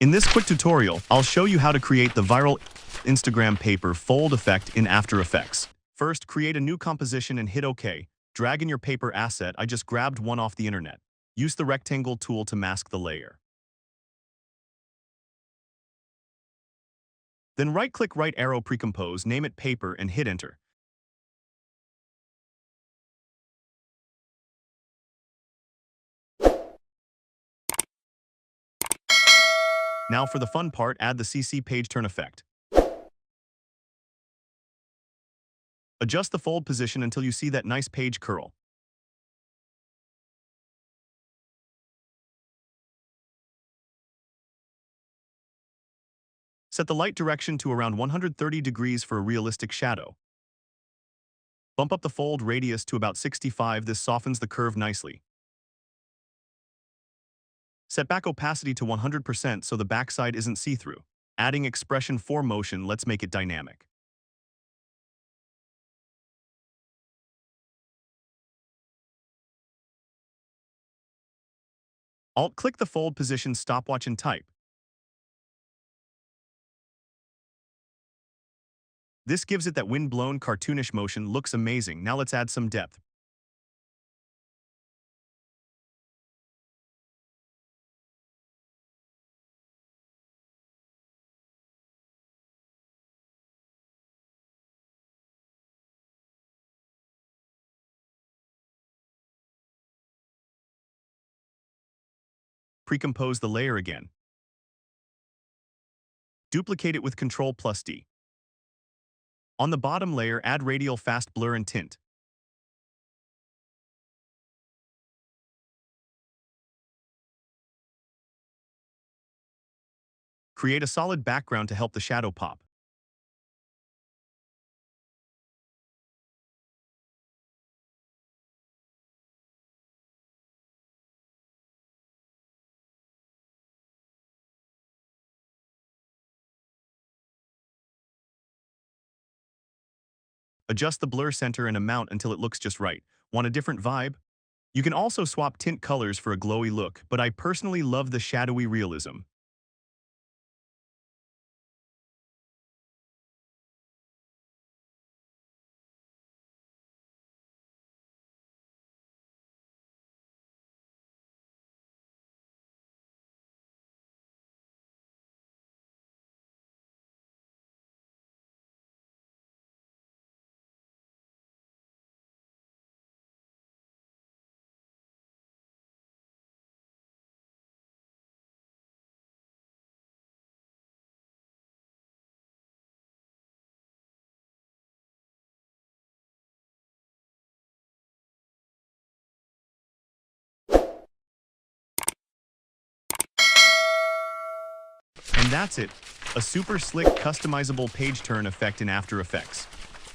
In this quick tutorial, I'll show you how to create the viral Instagram paper fold effect in After Effects. First, create a new composition and hit OK. Drag in your paper asset. I just grabbed one off the internet. Use the rectangle tool to mask the layer. Then right-click right arrow precompose, name it paper and hit enter. Now for the fun part, add the CC page turn effect. Adjust the fold position until you see that nice page curl. Set the light direction to around 130 degrees for a realistic shadow. Bump up the fold radius to about 65, this softens the curve nicely. Set back opacity to 100% so the backside isn't see-through. Adding expression for motion, let's make it dynamic. Alt-click the fold position stopwatch and type. This gives it that wind-blown, cartoonish motion, looks amazing. Now let's add some depth. Precompose the layer again. Duplicate it with Ctrl+D. On the bottom layer, add radial fast blur and tint. Create a solid background to help the shadow pop. Adjust the blur center and amount until it looks just right. Want a different vibe? You can also swap tint colors for a glowy look, but I personally love the shadowy realism. And that's it, a super slick customizable page turn effect in After Effects.